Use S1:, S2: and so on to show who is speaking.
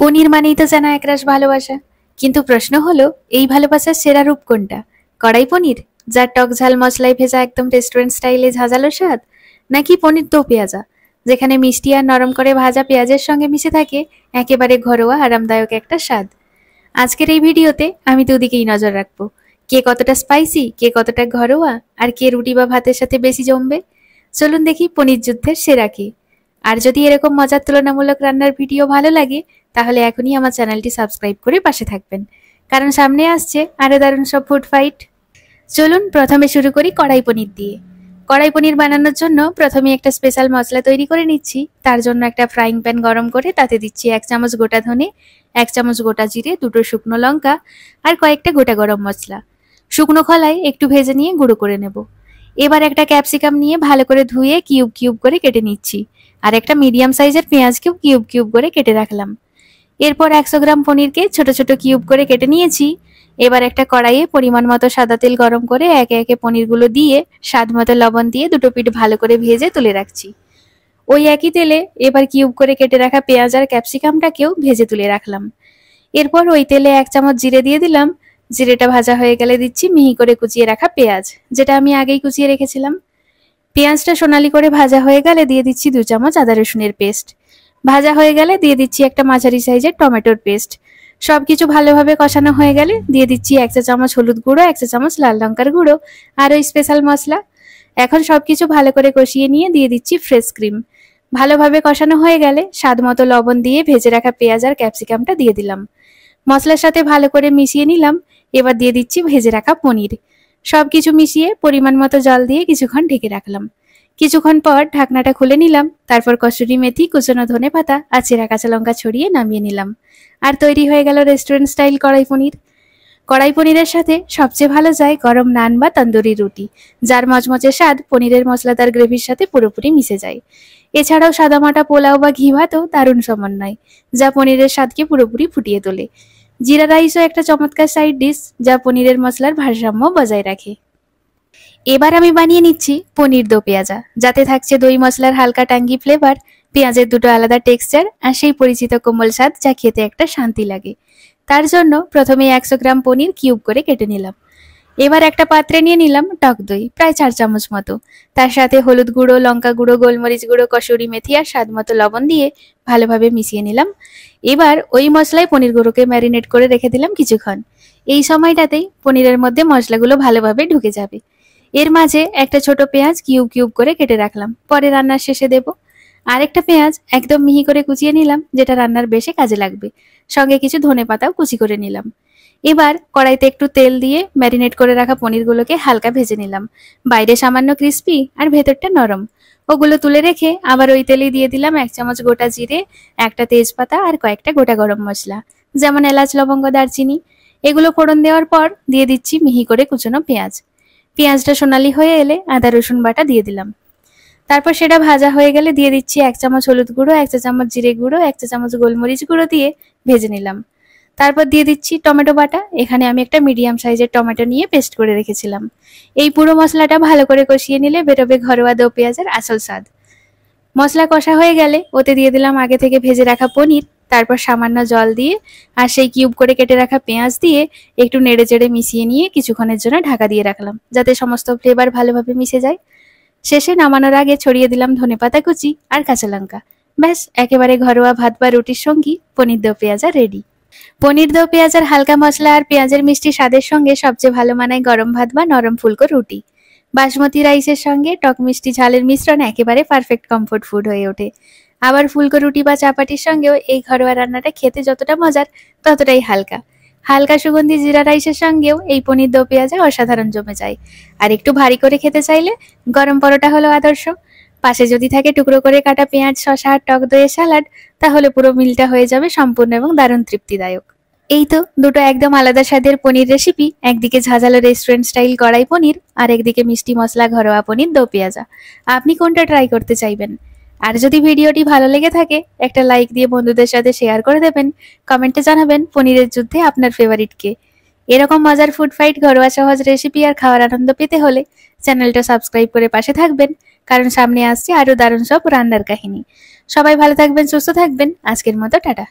S1: পনির মানেই তো যেন একরাশ ভালোবাসা। কিন্তু প্রশ্ন হলো, এই ভালোবাসার সেরা রূপ কোনটা? কড়াই পনির, যার টক ঝাল মশলায় ভেজা একদম রেস্টুরেন্ট স্টাইলে ঝাঁঝালো স্বাদ, নাকি পনির দো পেঁয়াজা, যেখানে মিষ্টি আর নরম করে ভাজা পেঁয়াজের সঙ্গে মিশে থাকে একেবারে ঘরোয়া আরামদায়ক একটা স্বাদ। আজকের এই ভিডিওতে আমি দুদিকেই নজর রাখবো, কে কতটা স্পাইসি, কে কতটা ঘরোয়া, আর কে রুটি বা ভাতের সাথে বেশি জমবে। চলুন দেখি পনির যুদ্ধের সেরা কে। আর যদি এরকম মজার তুলনামূলক রান্নার ভিডিও ভালো লাগে, তাহলে এখনই আমার চ্যানেলটি সাবস্ক্রাইব করে পাশে থাকবেন, কারণ সামনে আসছে আরো দারুণ সব ফুড ফাইট। চলুন প্রথমে শুরু করি কড়াই পনির দিয়ে। কড়াই পনির বানানোর জন্য প্রথমে একটা স্পেশাল মশলা তৈরি করে নিচ্ছি। তার জন্য একটা ফ্রাইং প্যান গরম করে তাতে দিচ্ছি 1 চামচ গোটা ধনে, 1 চামচ গোটা জিরে, 2টো শুকনো লঙ্কা আর কয়েকটা গোটা গরম মশলা। শুকনো খোলায় একটু ভেজে নিয়ে গুঁড়ো করে নেব। এবার একটা ক্যাপসিকাম নিয়ে ভালো করে ধুয়ে কিউব কিউব করে কেটে নিচ্ছি, আর একটা মিডিয়াম সাইজের পেঁয়াজকেও কিউব কিউব করে কেটে রাখলাম। এরপর 100 গ্রাম পনিরকে ছোট ছোট কিউব করে কেটে নিয়েছি। এবার একটা কড়াইয়ে পরিমাণ মতো সাদা তেল গরম করে একে একে পনিরগুলো দিয়ে স্বাদ মতো লবণ দিয়ে দুটো পিঠ ভালো করে ভেজে তুলে রাখছি। ওই একই তেলে এবার কিউব করে কেটে রাখা পেঁয়াজ আর ক্যাপসিকামটাকেও ভেজে তুলে রাখলাম। এরপর ওই তেলে 1 চামচ জিরে দিয়ে দিলাম। জিরেটা ভাজা হয়ে গেলে দিচ্ছি মিহি করে কুচিয়ে রাখা পেঁয়াজ, যেটা আমি আগেই কুচিয়ে রেখেছিলাম। পেঁয়াজটা সোনালি করে ভাজা হয়ে গেলে দিয়ে দিচ্ছি 2 চামচ আদা রসুনের পেস্ট। ভাজা হয়ে গেলে দিয়ে দিচ্ছি একটা মাঝারি সাইজের টমেটোর পেস্ট। সবকিছু ভালোভাবে কষানো হয়ে গেলে দিয়ে দিচ্ছি 1 চা চামচ হলুদ গুঁড়ো, 1 চা চামচ লাল লঙ্কার গুঁড়ো আর ওই স্পেশাল মশলা। এখন সবকিছু ভালো করে কষিয়ে নিয়ে দিয়ে দিচ্ছি ফ্রেশ ক্রিম। ভালোভাবে কষানো হয়ে গেলে স্বাদ মতো লবণ দিয়ে ভেজে রাখা পেঁয়াজ আর ক্যাপসিকামটা দিয়ে দিলাম। মশলার সাথে ভালো করে মিশিয়ে নিলাম। এবার দিয়ে দিচ্ছি ভেজে রাখা পনির। সবকিছু মিশিয়ে পরিমাণ মতো জল দিয়ে কিছুক্ষণ ঢেকে রাখলাম। কিছুক্ষণ পর ঢাকনাটা খুলে নিলাম। তারপর কসুরি মেথি, কুচনো ধনেপাতা আর চেরা কাঁচা লঙ্কা ছড়িয়ে নামিয়ে নিলাম। আর তৈরি হয়ে গেল রেস্টুরেন্ট স্টাইল কড়াই পনির। কড়াই পনিরের সাথে সবচেয়ে ভালো যায় গরম নান বা তন্দুরি রুটি, যার মচমচে স্বাদ পনিরের মশলাদার গ্রেভির সাথে পুরোপুরি মিশে যায়। এছাড়াও সাদামাটা পোলাও বা ঘি ভাতও দারুণ সমন্বয়, যা পনিরের স্বাদকে পুরোপুরি ফুটিয়ে তোলে। জিরা রাইসও একটা চমৎকার সাইড ডিশ, যা পনিরের মশলার ভারসাম্য বজায় রাখে। এবার আমি বানিয়ে নিচ্ছি পনির দো পেঁয়াজা, যাতে থাকছে দই মশলার হালকা টাঙ্গি ফ্লেভার, পেঁয়াজের দুটো আলাদা টেক্সচার আর সেই পরিচিত কোমল স্বাদ, যা খেতে একটা শান্তি লাগে। তার জন্য প্রথমে 100 গ্রাম পনির কিউব করে কেটে নিলাম। এবার একটা পাত্রে নিয়ে নিলাম টক দই, প্রায় 4 চামচ মতো। তার সাথে হলুদ গুঁড়ো, লঙ্কা গুঁড়ো, গোলমরিচ গুঁড়ো, কসুরি মেথি আর স্বাদ মতো লবণ দিয়ে ভালোভাবে মিশিয়ে নিলাম। এবার ওই মশলায় পনির গুঁড়োকে ম্যারিনেট করে রেখে দিলাম কিছুক্ষণ। এই সময়টাতেই পনিরের মধ্যে মশলাগুলো ভালোভাবে ঢুকে যাবে। এর মাঝে একটা ছোট পেঁয়াজ কিউব কিউব করে কেটে রাখলাম, পরে রান্নার শেষে দেব। আরেকটা পেঁয়াজ একদম মিহি করে কুচিয়ে নিলাম, যেটা রান্নার বেশি কাজে লাগবে। সঙ্গে কিছু ধনেপাতাও কুচি করে নিলাম। এবার কড়াইতে একটু তেল দিয়ে ম্যারিনেট করে রাখা পনিরগুলোকে হালকা ভেজে নিলাম। বাইরে সামান্য ক্রিস্পি আর ভেতরটা নরম। ওগুলো তুলে রেখে আবার ওই তেলেই দিয়ে দিলাম 1 চামচ গোটা জিরে, একটা তেজপাতা আর কয়েকটা গোটা গরম মশলা, যেমন এলাচ, লবঙ্গ, দারচিনি। এগুলো ফোড়ন দেওয়ার পর দিয়ে দিচ্ছি মিহি করে কুচনো পেঁয়াজ। পেঁয়াজটা সোনালি হয়ে এলে আদা রসুন বাটা দিয়ে দিলাম। তারপর সেটা ভাজা হয়ে গেলে দিয়ে দিচ্ছি 1 চামচ হলুদ গুঁড়ো, 1 চা চামচ জিরে গুঁড়ো, 1 চা চামচ গোলমরিচ গুঁড়ো দিয়ে ভেজে নিলাম। তারপর দিয়ে দিচ্ছি টমেটো বাটা। এখানে আমি একটা মিডিয়াম সাইজের টমেটো নিয়ে পেস্ট করে রেখেছিলাম। এই পুরো মশলাটা ভালো করে কষিয়ে নিলে বেরোবে ঘরোয়া দো পেঁয়াজের আসল স্বাদ। মশলা কষা হয়ে গেলে ওতে দিয়ে দিলাম আগে থেকে ভেজে রাখা পনির। তারপর সামান্য জল দিয়ে আর সেই কিউব করে কেটে রাখা পেঁয়াজ দিয়ে একটু নেড়ে চেড়ে মিশিয়ে নিয়ে কিছুক্ষণের জন্য ঢাকা দিয়ে রাখলাম, যাতে সমস্ত ফ্লেভার ভালোভাবে মিশে যায়। শেষে নামানোর আগে ছড়িয়ে দিলাম ধনেপাতা কুচি আর কাঁচা লঙ্কা। ব্যাস, একেবারে ঘরোয়া ভাত বা রুটির সঙ্গী পনির দো পেঁয়াজা রেডি। পনির দো পেঁয়াজের হালকা মশলা আর পেঁয়াজের মিষ্টি স্বাদের সঙ্গে সবচেয়ে ভালো মানায় গরম ভাত বা নরম ফুলকো রুটি। বাসমতি রাইসের সঙ্গে টক মিষ্টি ঝালের মিশ্রণ একেবারে পারফেক্ট কমফোর্ট ফুড হয়ে ওঠে। আবার ফুলকো রুটি বা চাপাটির সঙ্গেও এই ঘরোয়া রান্নাটা খেতে যতটা মজার, ততটাই হালকা। হালকা সুগন্ধি জিরা রাইসের সঙ্গেও এই পনির দো পেঁয়াজা অসাধারণ জমে যায়। আর একটু ভারী করে খেতে চাইলে গরম পরোটা হলো আদর্শ। পাশে যদি থাকে টুকরো করে কাটা পেঁয়াজ, শসা আর টক দইয়ের সালাড, তাহলে পুরো মিলটা হয়ে যাবে সম্পূর্ণ এবং দারুণ তৃপ্তিদায়ক। এই তো দুটো একদম আলাদা স্বাদের পনির রেসিপি, একদিকে ঝাঁঝালো রেস্টুরেন্ট স্টাইল কড়াই পনির, আর একদিকে মিষ্টি মশলা ঘরোয়া পনির দো পেঁয়াজা। আপনি কোনটা ট্রাই করতে চাইবেন? আর যদি ভিডিওটি ভালো লেগে থাকে, একটা লাইক দিয়ে বন্ধুদের সাথে শেয়ার করে দেবেন। কমেন্টে জানাবেন পনিরের যুদ্ধে আপনার ফেভারিট কে। এরকম মজার ফুড ফাইট, ঘরোয়া সহজ রেসিপি আর খাওয়ার আনন্দ পেতে হলে চ্যানেলটা সাবস্ক্রাইব করে পাশে থাকবেন, কারণ সামনে আসছে আরো দারুণ সব রান্নার কাহিনী। সবাই ভালো থাকবেন, সুস্থ থাকবেন। আজকের মতো টাটা।